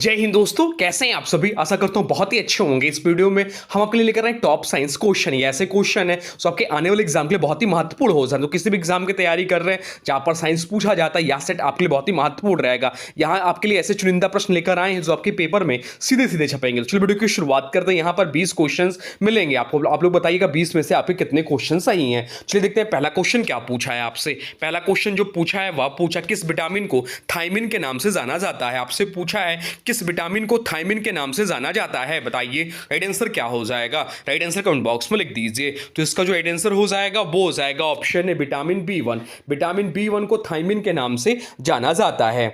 जय हिंद दोस्तों, कैसे हैं आप सभी। आशा करता हूं बहुत ही अच्छे होंगे। इस वीडियो में हम आपके लिए लेकर आए टॉप साइंस क्वेश्चन। ये ऐसे क्वेश्चन है जो आपके आने वाले एग्जाम के लिए बहुत ही महत्वपूर्ण हो सकते हैं। तो किसी भी एग्जाम की तैयारी कर रहे हैं जहां पर साइंस पूछा जाता है, यह सेट आपके लिए बहुत ही महत्वपूर्ण रहेगा। यहाँ आपके लिए ऐसे चुनिंदा प्रश्न लेकर आए हैं जो आपके पेपर में सीधे सीधे छपेंगे। तो चलिए वीडियो की शुरुआत करते हैं। यहाँ पर 20 क्वेश्चन मिलेंगे आपको। आप लोग बताइएगा 20 में से आपके कितने क्वेश्चन सही हैं। चलिए देखते हैं पहला क्वेश्चन क्या पूछा है आपसे। पहला क्वेश्चन जो पूछा है वह पूछा किस विटामिन को थायमिन के नाम से जाना जाता है। आपसे पूछा है किस विटामिन को थायमिन के नाम से जाना जाता है। बताइए राइट आंसर क्या हो जाएगा। राइट आंसर कमेंट बॉक्स में लिख दीजिए। तो इसका जो राइट आंसर हो जाएगा वो हो जाएगा ऑप्शन है विटामिन बी 1। विटामिन बी 1 को थायमिन के नाम से जाना जाता है।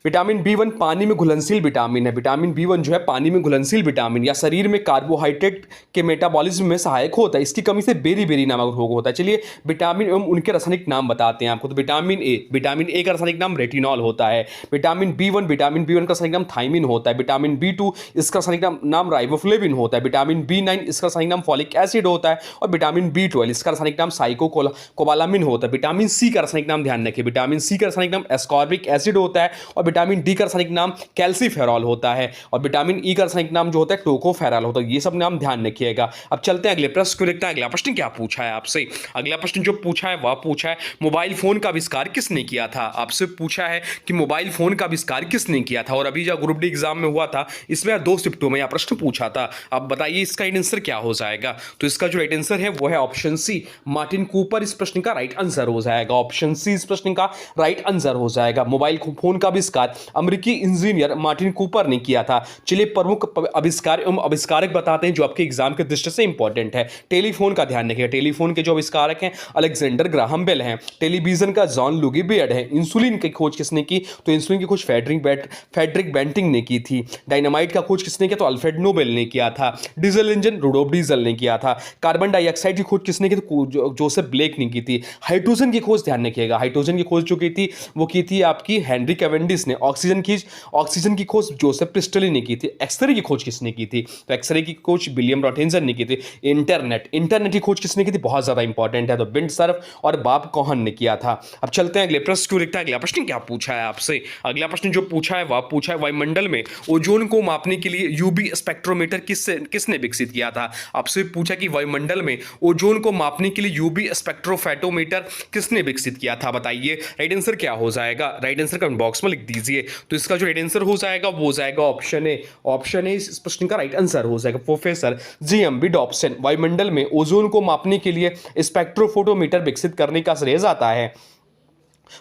विटामिन बी 1 पानी में घुलनशील विटामिन है। विटामिन बी 1 जो है पानी में घुलनशील विटामिन या शरीर में कार्बोहाइड्रेट के मेटाबॉलिज्म में सहायक होता है। इसकी कमी से बेरी बेरी नामक रोग होता है। चलिए विटामिन एवं उनके रासायनिक नाम बताते हैं आपको। तो विटामिन ए का रासायनिक नाम रेटिनॉल होता है। विटामिन बी 1 का रासायनिक नाम थायमिन होता है। विटामिन बी 2 इसका रासायनिक नाम राइबोफ्लेविन होता है। विटामिन बी 9 इसका रासायनिक नाम फॉलिक एसिड होता है। और विटामिन बी 12 इसका रासायनिक नाम साइकोकोबालामिन होता है। विटामिन सी का रासायनिक नाम ध्यान रखिए। विटामिन सी का रासायनिक नाम एस्कॉर्बिक एसिड होता है। और विटामिन डी का रासायनिक नाम कैल्सीफेरॉल होता है। और विटामिन ई का रासायनिक नाम जो होता है टोकोफेरॉल होता है। ये सब नाम ध्यान रखिएगा। अब चलते हैं अगले प्रश्न को देखते हैं। अगला प्रश्न क्या पूछा है आपसे। अगला प्रश्न जो पूछा है वह पूछा है मोबाइल फोन का आविष्कार किसने किया था। आपसे पूछा है कि मोबाइल फोन का आविष्कार किसने किया था। और अभी जो ग्रुप डी एग्जाम में हुआ था इसमें 2 शिफ्टों में यह प्रश्न पूछा था। अब बताइए इसका राइट आंसर क्या हो जाएगा। तो इसका जो राइट आंसर है वो है ऑप्शन सी मार्टिन कूपर। इस प्रश्न का राइट आंसर हो जाएगा। ऑप्शन सी इस प्रश्न का राइट आंसर हो जाएगा। मोबाइल फोन का आविष्कार अमेरिकी इंजीनियर मार्टिन कूपर ने किया था। चलिए प्रमुख आविष्कार एवं आविष्कारक बताते हैं जो आपके एग्जाम के दृष्टि से इंपॉर्टेंट है। टेलीफोन का ध्यान रखिए। टेलीफोन के जो आविष्कारक हैं अलेक्जेंडर ग्राहम बेल हैं। टेलीविजन का जॉन लुगी बियर्ड है। इंसुलिन की खोज किसने की। तो इंसुलिन की खोज फ्रेडरिक बेंटिंग ने की थी। डायनामाइट का खोज किसने किया। तो अल्फ्रेड नोबेल ने किया था। डीजल इंजन रुडोल्फ डीजल ने किया था। कार्बन डाइऑक्साइड की खोज किसने की। तो जोसेफ ब्लेक ने की थी। हाइड्रोजन की खोज ध्यान रखिएगा। हाइड्रोजन की खोज जो की थी वो की थी आपकी हेनरी कैवेंडिश ने। ऑक्सीजन की खोज जोसेफ प्रिस्टली ने की थी। एक्सरे की खोज किसने की थी। तो एक्सरे की खोज विलियम रॉटहेंजन ने की थी। इंटरनेट की खोज किसने की थी। बहुत ज्यादा इंपॉर्टेंट है। तो बिंड सर्फ और बॉब कोहन ने किया था। अब चलते हैं अगले प्रश्न को देखते हैं। अगला प्रश्न क्या पूछा है आपसे। अगला प्रश्न जो पूछा है वह पूछा है वायुमंडल में ओजोन को मापने के लिए यूवी स्पेक्ट्रोमीटर किसने विकसित किया था। आपसे पूछा कि वायुमंडल में ओजोन को मापने के लिए यूवी स्पेक्ट्रोफोटोमीटर किसने विकसित किया था। बताइए राइट आंसर क्या हो जाएगा। राइट आंसर कमेंट बॉक्स में लिख दीजिए। तो इसका जो राइट आंसर हो जाएगा वो हो जाएगा ऑप्शन ए। ऑप्शन ए इस प्रश्न का राइट आंसर हो जाएगा। प्रोफेसर जीएमबी डॉप्सन वायुमंडल में ओजोन को मापने के लिए स्पेक्ट्रोफोटोमीटर विकसित करने का श्रेय जाता है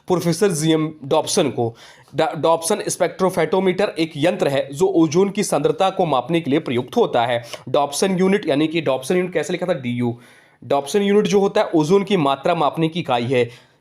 प्रोफेसर जीएम डॉप्सन को। डॉप्सन स्पेक्ट्रोफोटोमीटर एक यंत्र है जो ओजोन की सांद्रता को मापने के लिए प्रयुक्त होता है। डॉप्सन यूनिट यानी कि डॉप्सन यूनिट कैसे लिखा था डीयू। डॉप्सन यूनिट जो होता है ओजोन की मात्रा मापने की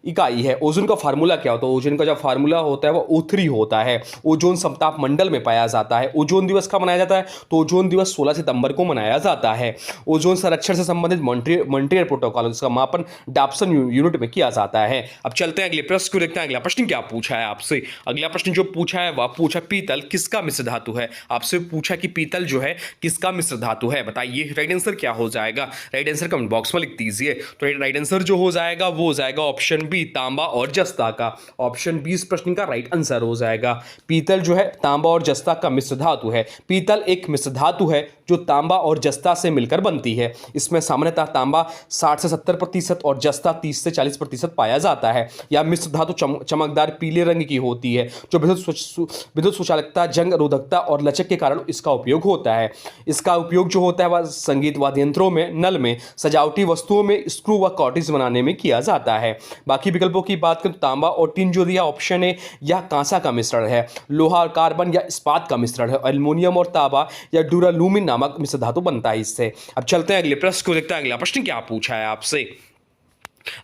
इकाई है। ओजोन का फार्मूला क्या होता है। ओजोन का जो फार्मूला होता है वो O3 होता है। ओजोन समताप मंडल में पाया जाता है। ओजोन दिवस कब मनाया जाता है। तो ओजोन दिवस 16 सितंबर को मनाया जाता है। ओजोन संरक्षण से संबंधित मॉन्ट्रियल प्रोटोकॉल जिसका मापन डॉप्सन यूनिट में किया जाता है। अब चलते हैं अगले प्रश्न को देखते हैं। अगला प्रश्न क्या पूछा है आपसे। अगला प्रश्न जो पूछा है वह पूछा पीतल किसका मिश्र धातु है। आपसे पूछा कि पीतल जो है किसका मिश्र धातु है। बताइए राइट आंसर क्या हो जाएगा। राइट आंसर कमेंट बॉक्स में लिख दीजिए। तो राइट आंसर जो हो जाएगा वो हो जाएगा ऑप्शन बी तांबा और जस्ता का। ऑप्शन बी इस प्रश्न का राइट आंसर हो जाएगा। पीतल जो है तांबा और जस्ता का मिश्र धातु है। पीतल एक मिश्र धातु है जो तांबा और जस्ता से मिलकर बनती है। इसमें सामान्यतः तांबा 60 से 70% और जस्ता 30 से 40% पाया जाता है। यह मिश्र धातु चमकदार पीले रंग की होती है जो विद्युत सुचालकता जंग रोधकता और लचक के कारण इसका उपयोग होता है। इसका उपयोग जो होता है वह संगीत वाद्य यंत्रों में नल में सजावटी वस्तुओं में स्क्रू व कॉटेज बनाने में किया जाता है। बाकी विकल्पों की बात करें तो तांबा और टिन जो दिया ऑप्शन ए यह कांसा का मिश्रण है। लोहा और कार्बन या इस्पात का मिश्रण है। एल्युमिनियम और तांबा या डुरालुमिन नामक मिश्र धातु बनता है इससे। अब चलते हैं अगले प्रश्न को देखते हैं। अगला प्रश्न क्या पूछा है आपसे।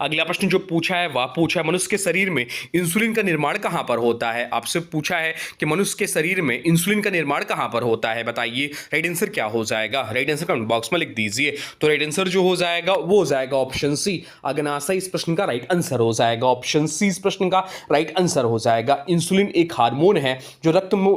अगला प्रश्न जो पूछा है वह पूछा है मनुष्य के शरीर में इंसुलिन का निर्माण कहां पर होता है। आपसे पूछा है कि मनुष्य के शरीर में इंसुलिन का निर्माण कहां पर होता है। बताइए राइट आंसर क्या हो जाएगा। राइट आंसर कमेंट बॉक्स में लिख दीजिए। तो राइट आंसर जो हो जाएगा वो हो जाएगा ऑप्शन सी अग्नाशय इस प्रश्न का राइट आंसर हो जाएगा। ऑप्शन सी इस प्रश्न का राइट आंसर हो जाएगा। इंसुलिन एक हार्मोन है जो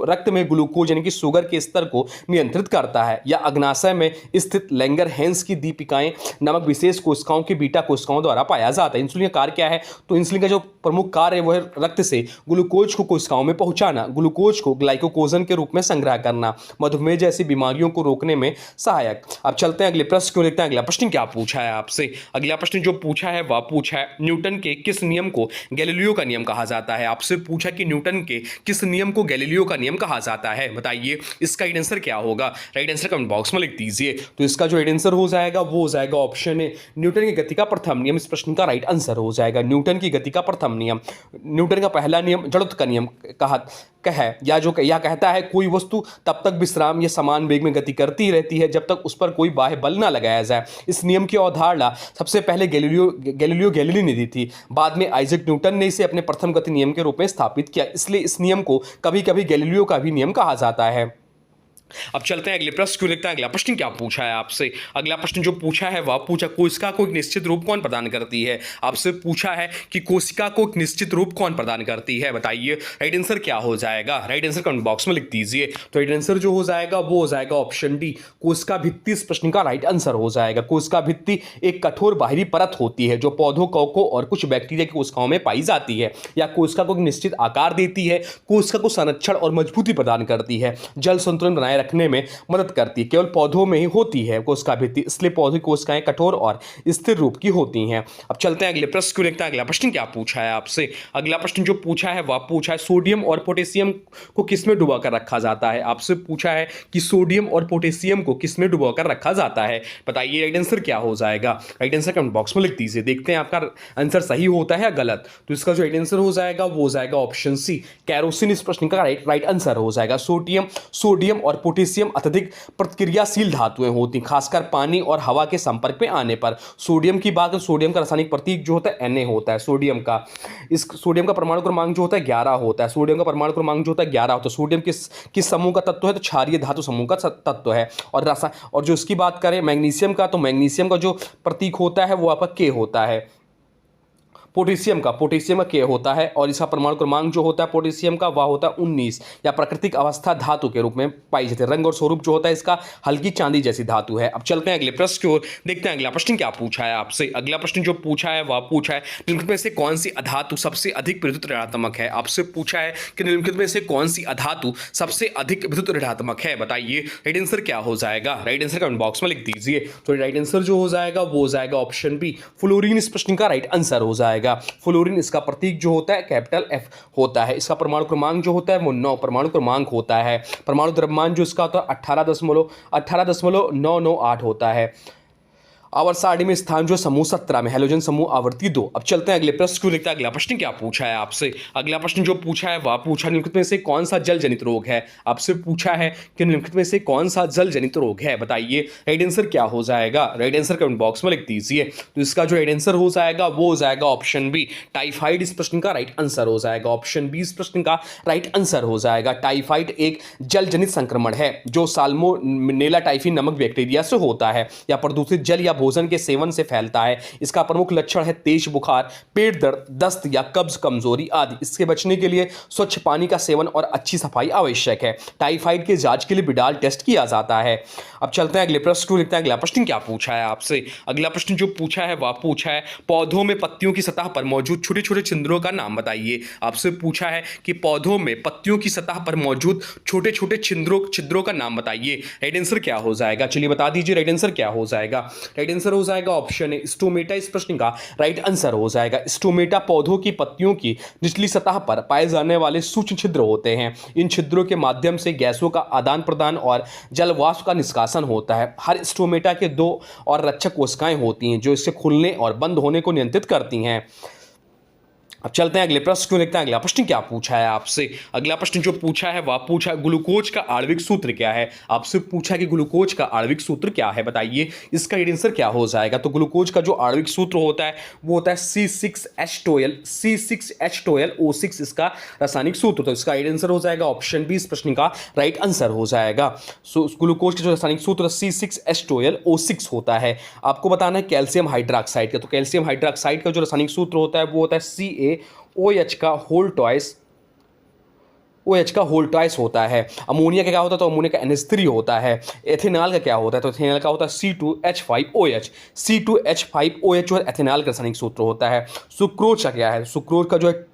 रक्त में ग्लूकोज यानी कि शुगर के स्तर को नियंत्रित करता है। यह अग्नाशय में स्थित लैंगर हैंस की दीपिकाएं नामक विशेष कोशिकाओं के बीटा कोशिकाओं द्वारा पाया पाया जाता है। इंसुलिन का कार्य क्या है? तो इंसुलिन का जो प्रमुख कार्य है वो है रक्त से ग्लूकोज को कोशिकाओं में पहुंचाना, ग्लूकोज को ग्लाइकोजन के रूप में संग्रह करना, मधुमेह जैसी बीमारियों को रोकने में सहायक। अब चलते हैं अगले प्रश्न को देखते हैं। अगला प्रश्न क्या पूछा है आपसे? अगला प्रश्न जो पूछा है वह पूछा है न्यूटन के किस नियम को गैलीलियो का नियम कहा जाता है? आपसे पूछा कि न्यूटन के किस नियम को गैलीलियो का नियम कहा जाता है, बताइए इसका राइट आंसर क्या होगा? राइट आंसर कमेंट बॉक्स में लिख दीजिए। तो इसका जो राइट आंसर हो जाएगा वो हो जाएगा ऑप्शन ए, न्यूटन की गति का प्रथम नियम। इस प्रश्न का राइट आंसर हो जाएगा न्यूटन की गति का प्रथम नियम। न्यूटन का पहला नियम जड़त्व का नियम या कहता है कोई वस्तु तब तक विश्राम या समान वेग में गति करती रहती है जब तक उस पर कोई बाह्य बल न लगाया जाए। इस नियम की अवधारणा सबसे पहले गैलीलियो गैलीली ने दी थी। बाद में आइजैक न्यूटन ने इसे अपने प्रथम गति नियम के रूप में स्थापित किया, इसलिए इस नियम को कभी कभी गैलीलियो का भी नियम कहा जाता है। अब चलते हैं अगले प्रश्न को देखते हैं। अगला प्रश्न क्या पूछा है आपसे? अगला प्रश्न जो पूछा है वह पूछा कोशिका को एक निश्चित रूप कौन प्रदान करती है? आपसे पूछा है कि कोशिका को एक निश्चित रूप कौन प्रदान करती है, बताइए राइट आंसर क्या हो जाएगा? राइट आंसर कमेंट बॉक्स में लिख दीजिए। तो राइट आंसर जो हो जाएगा वो हो जाएगा ऑप्शन डी, कोशिका भित्ति। इस प्रश्न का राइट आंसर हो जाएगा। कोशिका भित्ति एक कठोर बाहरी परत होती है जो पौधों, कवकों और कुछ बैक्टीरिया की कोशिकाओं में पाई जाती है। या कोशिका को एक निश्चित आकार देती है, कोशिका को संरक्षण और मजबूती प्रदान करती है, जल संतुलन बनाए रखने में मदद करती है। केवल पौधों में ही होती है कोशिका भित्ति, इसलिए पौधों की कोशिकाएं कठोर और स्थिर रूप की होती हैं। अब चलते हैं अगले प्रश्न को देखते हैं। अगला प्रश्न क्या पूछा है आपसे? अगला प्रश्न जो पूछा है वह पूछा है सोडियम और पोटेशियम को किसमें डुबा कर रखा जाता है? आपसे पूछा है कि सोडियम और पोटेशियम को किसमें डुबा कर रखा जाता है, बताइए राइट आंसर क्या हो जाएगा? राइट आंसर कमेंट बॉक्स में लिख दीजिए। देखते हैं आपका आंसर सही होता है या गलत। तो इसका जो राइट आंसर हो जाएगा वो हो जाएगा ऑप्शन सी, कैरोसिन। इस प्रश्न का राइट आंसर हो जाएगा। सोडियम और पोटेशियम अत्यधिक प्रतिक्रियाशील धातुएं होती, खासकर पानी और हवा के संपर्क में आने पर। सोडियम की बात, सोडियम का रासायनिक प्रतीक जो होता है Na होता है सोडियम का। इस सोडियम का परमाणु क्रमांक जो होता है 11 होता है। सोडियम का परमाणु क्रमांक जो होता है 11 होता है। सोडियम किस समूह का तत्व है? तो क्षारीय धातु समूह का तत्व है। और जो इसकी बात करें मैग्नीशियम का, तो मैग्नीशियम का जो प्रतीक होता है वो आपका K होता है। पोटेशियम का K होता है और इसका परमाणु क्रमांक जो होता है पोटेशियम का वह होता है 19, या प्राकृतिक अवस्था धातु के रूप में पाई जाती है। रंग और स्वरूप जो होता है इसका हल्की चांदी जैसी धातु है। अब चलते हैं अगले प्रश्न की ओर, देखते हैं अगला प्रश्न क्या पूछा है आपसे। अगला प्रश्न जो पूछा है वह पूछा है निम्नलिखित में से कौन सी अधातु सबसे अधिक विद्युत ऋणात्मक है? आपसे पूछा है कि निम्नलिखित में से कौन सी अधातु सबसे अधिक विद्युत ऋणात्मक है, बताइए राइट आंसर क्या हो जाएगा? राइट आंसर कमेंट बॉक्स में लिख दीजिए। तो राइट आंसर जो हो जाएगा वो हो जाएगा ऑप्शन बी, फ्लोरीन। इस प्रश्न का राइट आंसर हो जाएगा फ्लोरीन। इसका प्रतीक जो होता है कैपिटल F होता है। इसका परमाणु क्रमांक जो होता है वो 9 परमाणु क्रमांक होता है। परमाणु द्रव्यमान जो इसका होता है 18.998 होता है। आवर्त सारणी में स्थान जो समूह 17 में, हैलोजन समूह आवर्ती 2। अब चलते हैं अगले प्रश्न को देखते हैं। अगला प्रश्न क्या पूछा है आपसे? अगला प्रश्न जो पूछा है वह पूछा निम्नलिखित में से कौन सा जल जनित रोग है? आपसे पूछा है कि निम्नलिखित में से कौन सा जल जनित रोग है, बताइए राइट आंसर क्या हो जाएगा? राइट आंसर कमेंट बॉक्स में लिख दीजिए। तो इसका जो राइट आंसर हो जाएगा वो हो जाएगा ऑप्शन बी, टाइफाइड। इस प्रश्न का राइट आंसर हो जाएगा ऑप्शन बी। इस प्रश्न का राइट आंसर हो जाएगा टाइफाइड एक जल जनित संक्रमण है जो साल्मोनेला टाइफी नामक बैक्टीरिया से होता है या प्रदूषित जल या भोजन के सेवन से फैलता है। इसका प्रमुख लक्षण है तेज बुखार, पेट दर्द, दस्त या कब्ज, कमजोरी आदि। इसके बचने के लिए स्वच्छ पानी का सेवन और अच्छी सफाई आवश्यक है। टाइफाइड के जांच के लिए बिडाल टेस्ट किया जाता है। अब चलते हैं अगले प्रश्न को देखते हैं। अगला प्रश्न क्या पूछा है आपसे? अगला प्रश्न जो पूछा है वह पूछा है पौधों में पत्तियों की सतह पर मौजूद छोटे छोटे छिद्रों का नाम बताइए। आपसे पूछा है कि पौधों में पत्तियों की सतह पर मौजूद छोटे छोटे छिद्रों का नाम बताइए। राइट आंसर क्या हो जाएगा? चलिए बता दीजिए राइट आंसर क्या हो जाएगा? राइट आंसर हो जाएगा ऑप्शन है स्टोमेटा। इस प्रश्न का राइट आंसर हो जाएगा स्टोमेटा। पौधों की पत्तियों की निचली सतह पर पाए जाने वाले सूक्ष्म छिद्र होते हैं। इन छिद्रों के माध्यम से गैसों का आदान प्रदान और जल वाष्प का निष्कासन होता है। हर स्टोमेटा के 2 और रक्षक कोशिकाएं होती हैं जो इसके खुलने और बंद होने को नियंत्रित करती हैं। अब चलते हैं अगले प्रश्न को देखते हैं। अगला प्रश्न क्या पूछा है आपसे? अगला प्रश्न जो पूछा है वह पूछा ग्लूकोज का आणविक सूत्र क्या है? आपसे पूछा कि ग्लूकोज का आणविक सूत्र क्या है, बताइए इसका आंसर क्या हो जाएगा? तो ग्लूकोज का जो आणविक सूत्र होता है वो होता है C6H12O6 इसका रासायनिक सूत्र। तो इसका आंसर हो जाएगा ऑप्शन बी। इस प्रश्न का राइट आंसर हो जाएगा। सो ग्लूकोज का जो रासायनिक सूत्र C6H12O6 होता है। आपको बताना है कैल्शियम हाइड्रोक्साइड का। तो कैल्शियम हाइड्रोक्साइड का जो रासायनिक सूत्र होता है वो होता है CaOH का होल ट्वाइस OH का होल ट्वाइस होता है। अमोनिया का क्या होता है, तो अमोनिया का NH3 होता है। एथेनॉल का क्या होता है, तो एथेनॉल का होता है C2H5OH। C2H5OH जो है एथेनॉल का रासायनिक सूत्र होता है। सुक्रोज का क्या है, सुक्रोज का जो है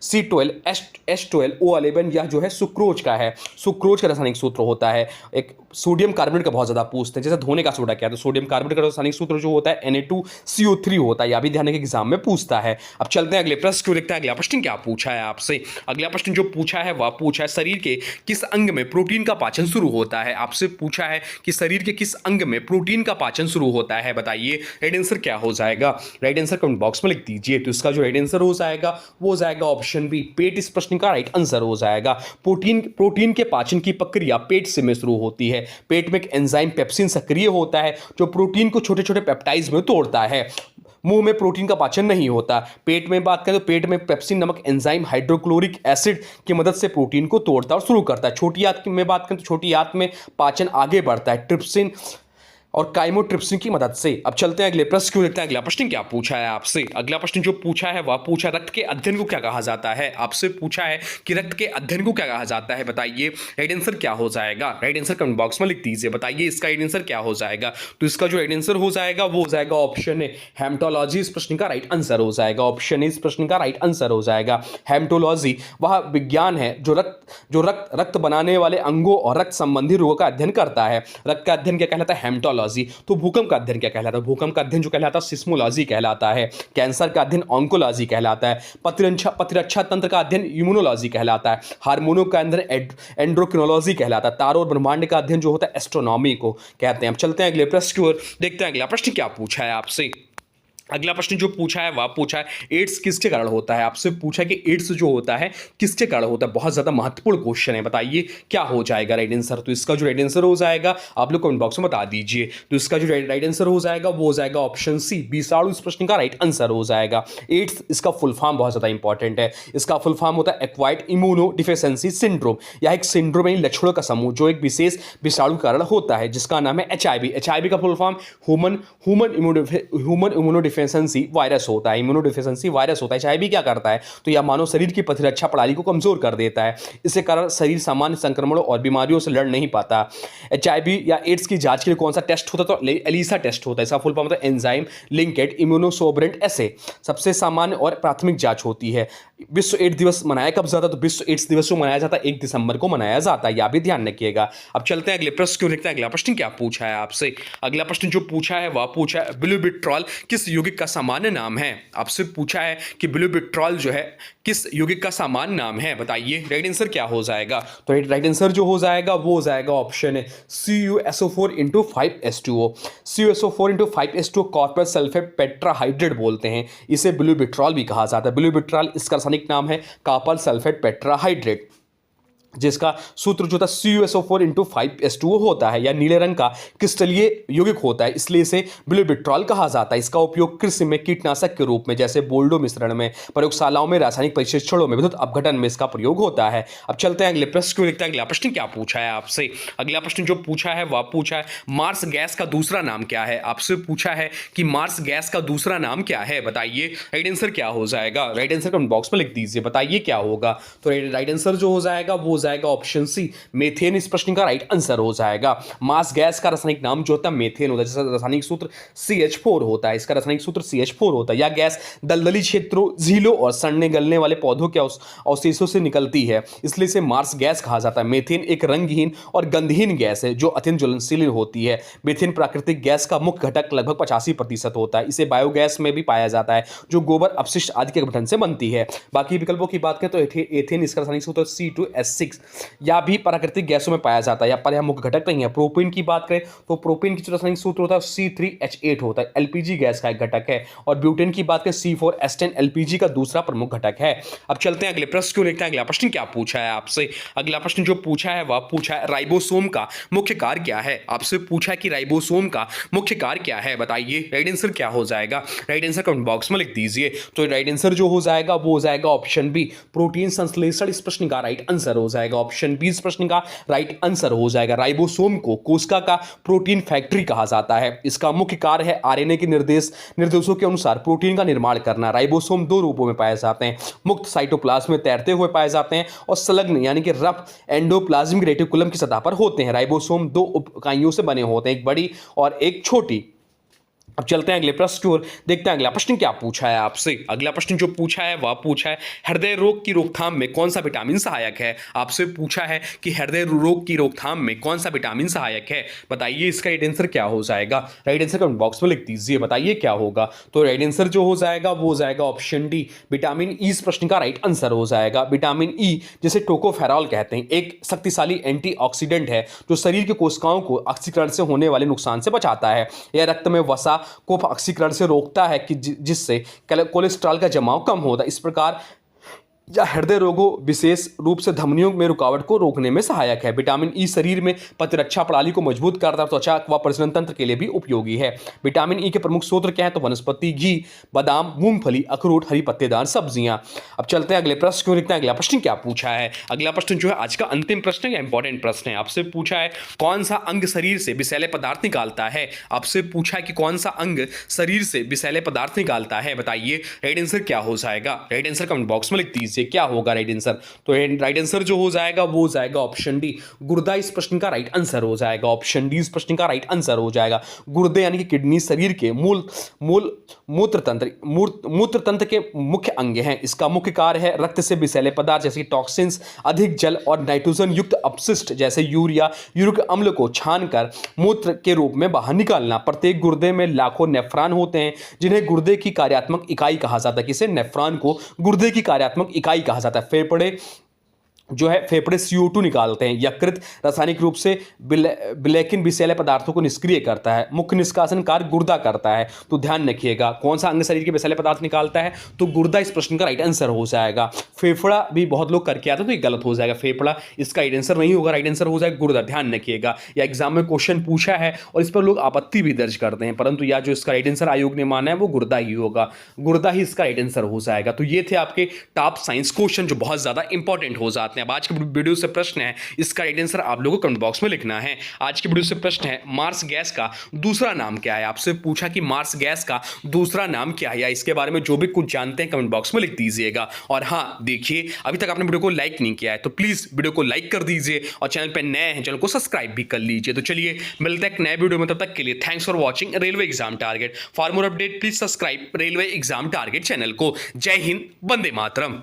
C12H12O11 यह जो है सुक्रोज का है। सुक्रोज का रासायनिक सूत्र होता है। एक सोडियम कार्बोनेट का बहुत ज़्यादा पूछते हैं, जैसे धोने का सोडा क्या है, तो सोडियम कार्बोनेट का रासायनिक सूत्र जो होता है Na2CO3 होता है। यह भी ध्यान के एग्जाम में पूछता है। अब चलते हैं अगले प्रश्न को देखते हैं। अगला प्रश्न क्या पूछा है आपसे। अगला प्रश्न जो पूछा है वह पूछा है शरीर के किस अंग में प्रोटीन का पाचन शुरू होता है। आपसे पूछा है कि शरीर के किस अंग में प्रोटीन का पाचन शुरू होता है, बताइए राइट आंसर क्या हो जाएगा। राइट आंसर कमेंट बॉक्स में लिख दीजिए। तो इसका जो राइट आंसर हो जाएगा वो जाएगा ऑप्शन बी, पेट। इस प्रश्न का राइट आंसर हो जाएगा। प्रोटीन के पाचन की प्रक्रिया पेट से में शुरू होती है। पेट में एक एंजाइम पेप्सिन सक्रिय होता है जो प्रोटीन को छोटे छोटे पेप्टाइड्स में तोड़ता है। मुंह में प्रोटीन का पाचन नहीं होता। पेट में बात करें तो पेट में पेप्सिन नामक एंजाइम हाइड्रोक्लोरिक एसिड की मदद से प्रोटीन को तोड़ता है और शुरू करता है। छोटी आंत में बात करें तो छोटी आंत में पाचन आगे बढ़ता है ट्रिप्सिन और काइमोट्रिप्सिन की मदद से। अब चलते हैं अगले प्रश्न को देखते हैं। अगला प्रश्न क्या पूछा है आपसे। अगला प्रश्न जो पूछा है वह पूछा रक्त के अध्ययन को क्या कहा जाता है। आपसे पूछा है कि रक्त के अध्ययन को क्या कहा जाता है, बताइए राइट आंसर क्या हो जाएगा। राइट आंसर कमेंट बॉक्स में लिख दीजिए, बताइए इसका राइट आंसर क्या हो जाएगा। तो इसका जो राइट आंसर हो जाएगा वो हो जाएगा ऑप्शन ए, हेमटोलॉजी। इस प्रश्न का राइट आंसर हो जाएगा ऑप्शन ए, इस प्रश्न का राइट आंसर हो जाएगा। हेमटोलॉजी वह विज्ञान है जो रक्त बनाने वाले अंगों और रक्त संबंधी रोगों का अध्ययन करता है। रक्त का अध्ययन क्या कहलाता है, हेमटोलॉजी। तो भूकंप का अध्ययन क्या कहलाता है, भूकंप का अध्ययन जो कहलाता है सिस्मोलॉजी कहलाता है। कैंसर का अध्ययन ऑन्कोलॉजी कहलाता है। प्रतिरक्षा तंत्र का अध्ययन इम्यूनोलॉजी कहलाता है। हार्मोनों का अध्ययन एंड्रोक्रिनोलॉजी कहलाता है। तारों और ब्रह्मांड का अध्ययन जो होता है एस्ट्रोनॉमी को कहते हैं। अब चलते हैं अगले प्रश्न की ओर, देखते हैं अगला प्रश्न क्या पूछा है आपसे। अगला प्रश्न जो पूछा है वह पूछा है एड्स किसके कारण होता है। आपसे पूछा है कि एड्स जो होता है किसके कारण होता है। बहुत ज्यादा महत्वपूर्ण क्वेश्चन है, बताइए क्या हो जाएगा राइट आंसर। तो इसका जो राइट आंसर हो जाएगा आप लोग कमेंट बॉक्स में बता दीजिए। तो इसका जो राइट आंसर हो जाएगा वो हो जाएगा ऑप्शन सी, विषाणु। इस प्रश्न का राइट आंसर हो जाएगा। एड्स इसका फुल फॉर्म बहुत ज्यादा इंपॉर्टेंट है। इसका फुल फॉर्म होता है एक्वायर्ड इम्यूनो डिफिशियंसी सिंड्रोम। यह एक सिंड्रोम यानी लक्षणों का समूह जो एक विशेष विषाणु कारण होता है जिसका नाम है HIV। HIV का full form human immunodeficiency virus होता है। इम्यूनोडिफिशियंसी वायरस होता है। HIV क्या करता है, तो यह मानव शरीर की प्रतिरक्षा प्रणाली को कमजोर कर देता है। इसके कारण शरीर सामान्य संक्रमणों और बीमारियों से लड़ नहीं पाता। HIV या एड्स की जांच के लिए कौन सा टेस्ट होता है, तो एलिसा टेस्ट होता है। इसका फुल फॉर्म होता है एंजाइम लिंकेड इम्यूनोसोबरेंट एसे। सबसे सामान्य और प्राथमिक जांच होती है। विश्व एड्स दिवस मनाया कब जाता है, तो विश्व एड्स दिवस जो मनाया जाता है 1 दिसंबर को मनाया जाता है। यह भी ध्यान रखिएगा। अब चलते हैं अगले प्रश्न को देखते हैं। अगला प्रश्न क्या पूछा है आपसे। अगला प्रश्न जो पूछा है वह पूछा है ब्यूबिट्रॉल किस यौगिक का सामान्य नाम है। आपसे पूछा है कि ब्यूबिट्रॉल जो है किस यौगिक का सामान्य नाम है, बताइए राइट आंसर क्या हो जाएगा। तो राइट आंसर जो हो जाएगा वो हो जाएगा ऑप्शन है CuSO4 CuSO4 कॉपर सल्फेट पेट्राहाइड्रेट बोलते हैं। इसे ब्यूबिट्रॉल भी कहा जाता है। ब्यूबिट्रॉल इसका रासायनिक नाम है कॉपर सल्फेट पेट्राहाइड्रेट, जिसका सूत्र जो था CuSO4 होता है। या नीले रंग का क्रिस्टलीय यौगिक होता है, इसलिए इसे ब्यूबिट्रॉल कहा जाता है। इसका उपयोग कृषि में कीटनाशक के रूप में, जैसे बोल्डो मिश्रण में, प्रयोगशालाओं में, रासायनिक परीक्षणों में, विद्युत अपघटन में इसका प्रयोग होता है। अब चलते हैं अगले प्रश्न को देखते हैं। अगला प्रश्न क्या पूछा है आपसे। अगला प्रश्न जो पूछा है वह पूछा है मार्स गैस का दूसरा नाम क्या है। आपसे पूछा है कि मार्स गैस का दूसरा नाम क्या है, बताइए राइट आंसर क्या हो जाएगा। राइट आंसर कमेंट बॉक्स में लिख दीजिए, बताइए क्या होगा। तो राइट आंसर जो हो जाएगा वो जाएगा ऑप्शन सी, मेथेन। इस प्रश्न का राइट आंसर हो जाएगा। मार्स गैस का रासायनिक नाम जो होता है मेथेन होता है, जिसका रासायनिक सूत्र CH4 होता है। इसका रासायनिक सूत्र CH4 होता है। यह गैस दलदली क्षेत्रों, झीलों और सड़ने गलने वाले पौधों के अवशेषों से निकलती है, इसलिए इसे मार्स गैस कहा जाता है। मेथेन एक रंगहीन और गंधहीन गैस है जो अत्यंत ज्वलनशील होती है। मेथेन प्राकृतिक गैस का मुख्य घटक लगभग 85% होता है। इसे बायोगैस में भी पाया जाता है जो गोबर अपशिष्ट आदि के गठन से बनती है। बाकी विकल्पों की बात करें तो एथेन इसका रासायनिक सूत्र C2H6 या भी प्राकृतिक गैसों में पाया जाता है। या पर यह मुख्य घटक नहीं है। प्रोपेन की बात करें तो प्रोपेन की जो रासायनिक सूत्र होता है C3H8 होता है, LPG गैस का एक घटक है। और ब्यूटेन की बात करें C4H10 LPG का दूसरा प्रमुख घटक है। अब चलते हैं अगले प्रश्न को देखते हैं। अगला प्रश्न क्या पूछा है आपसे। अगला प्रश्न जो पूछा है वह पूछा है राइबोसोम का मुख्य कार्य क्या है। आपसे पूछा है कि राइबोसोम का मुख्य कार्य क्या है, बताइए राइट आंसर क्या हो जाएगा। राइट आंसर कमेंट बॉक्स में लिख दीजिए। तो राइट आंसर जो हो जाएगा वो हो जाएगा ऑप्शन बी, प्रोटीन संश्लेषण। इस प्रश्न का राइट आंसर हो जाएगा। जाएगा, ऑप्शन बी इस प्रश्न का राइट आंसर हो जाएगा। राइबोसोम को कोशिका का प्रोटीन फैक्ट्री कहा जाता है। इसका मुख्य कार्य है आरएनए के निर्देशों के अनुसार प्रोटीन का निर्माण करना। राइबोसोम दो रूपों में पाए जाते हैं, मुक्त साइटोप्लाज्म में तैरते हुए पाए जाते हैं और संलग्न यानी कि रफ एंडोप्लाज्मिक रेटिकुलम की सतह पर होते हैं। राइबोसोम दो उप इकाइयों से बने होते हैं, एक बड़ी और एक छोटी। अब चलते हैं अगले प्रश्न की ओर, देखते हैं अगला प्रश्न क्या पूछा है आपसे। अगला प्रश्न जो पूछा है वह पूछा है हृदय रोग की रोकथाम में कौन सा विटामिन सहायक है। आपसे पूछा है कि हृदय रोग की रोकथाम में कौन सा विटामिन सहायक है, बताइए इसका राइट आंसर क्या हो जाएगा। राइट आंसर कमेंट बॉक्स में लिख दीजिए, बताइए क्या होगा। तो राइट आंसर जो हो जाएगा वो हो जाएगा ऑप्शन डी, विटामिन ई इस प्रश्न का राइट आंसर हो जाएगा। विटामिन ई जिसे टोकोफेरॉल कहते हैं, एक शक्तिशाली एंटीऑक्सीडेंट है जो शरीर के कोशिकाओं को ऑक्सीकरण से होने वाले नुकसान से बचाता है। यह रक्त में वसा को ऑक्सीकरण से रोकता है कि जिससे कोलेस्ट्रॉल का जमाव कम होता है। इस प्रकार या हृदय रोगों विशेष रूप से धमनियों में रुकावट को रोकने में सहायक है। विटामिन ई शरीर में प्रतिरक्षा प्रणाली को मजबूत करता है, त्वचा व प्रजनन तंत्र के लिए भी उपयोगी है। विटामिन ई के प्रमुख स्रोत क्या है, तो वनस्पति घी, बादाम, मूंगफली, अखरोट, हरी पत्तेदार सब्जियां। अब चलते हैं अगले प्रश्न को, देखते हैं अगला प्रश्न क्या पूछा है। अगला प्रश्न जो है आज का अंतिम प्रश्न या इंपॉर्टेंट प्रश्न है। आपसे पूछा है कौन सा अंग शरीर से विषैले पदार्थ निकालता है। आपसे पूछा है कि कौन सा अंग शरीर से विषैले पदार्थ निकालता है, बताइए राइट आंसर क्या हो जाएगा। राइट आंसर कमेंट बॉक्स में लिख दीजिए क्या होगा राइट आंसर। तो राइट आंसर जो हो जाएगा वो हो जाएगा ऑप्शन डी, गुर्दा इस प्रश्न का राइट आंसर हो जाएगा। ऑप्शन डी इस प्रश्न का राइट आंसर हो जाएगा। गुर्दे यानी कि किडनी शरीर के मूत्र तंत्र के मुख्य अंग हैं। इसका मुख्य कार्य है रक्त से विषैले पदार्थ जैसे टॉक्सिन्स, अधिक जल और नाइट्रोजन युक्त अपशिष्ट जैसे यूरिया, यूरिक अम्ल को छानकर मूत्र के रूप में बाहर निकालना। प्रत्येक गुर्दे में लाखों नेफ्रॉन होते हैं जिन्हें गुर्दे की कार्यात्मक इकाई कहा जाता है। किसे, नेफ्रॉन को गुर्दे की कार्यात्मक इकाई कहा जाता है। फेफड़े जो है फेफड़े CO2 निकालते हैं। यकृत रासायनिक रूप से विलेकिन विषैले पदार्थों को निष्क्रिय करता है। मुख्य निष्कासन कार्य गुर्दा करता है। तो ध्यान रखिएगा कौन सा अंग शरीर के विषैले पदार्थ निकालता है, तो गुर्दा इस प्रश्न का राइट आंसर हो जाएगा। फेफड़ा भी बहुत लोग करके आते हैं तो ये गलत हो जाएगा, फेफड़ा इसका राइट आंसर नहीं होगा, राइट आंसर हो जाएगा गुर्दा। ध्यान रखिएगा, या एग्जाम में क्वेश्चन पूछा है और इस पर लोग आपत्ति भी दर्ज करते हैं, परंतु या जो इसका राइट आंसर आयोग ने माना है वो गुर्दा ही होगा, गुर्दा ही इसका राइट आंसर हो जाएगा। तो ये थे आपके टॉप साइंस क्वेश्चन जो बहुत ज्यादा इंपॉर्टेंट हो जाते हैं। अब आज के वीडियो से प्रश्न है, इसका राइट आंसर आप लोगों को कमेंट बॉक्स में लिखना है। आज के वीडियो से प्रश्न है मार्स गैस का दूसरा नाम क्या है। आपसे पूछा कि मार्स गैस का दूसरा नाम क्या है, या इसके बारे में जो भी कुछ जानते हैं कमेंट बॉक्स में लिख दीजिएगा। और हाँ देखिए, अभी तक आपने वीडियो को लाइक नहीं किया है तो प्लीज वीडियो को लाइक कर दीजिए और चैनल पर नए हैं चैनल को सब्सक्राइब भी कर लीजिए। तो चलिए मिलते हैं एक नए वीडियो में, तब तक के लिए thanks for watching railway exam target. For more update please subscribe railway exam target channel को। जय हिंद, वंदे मातरम।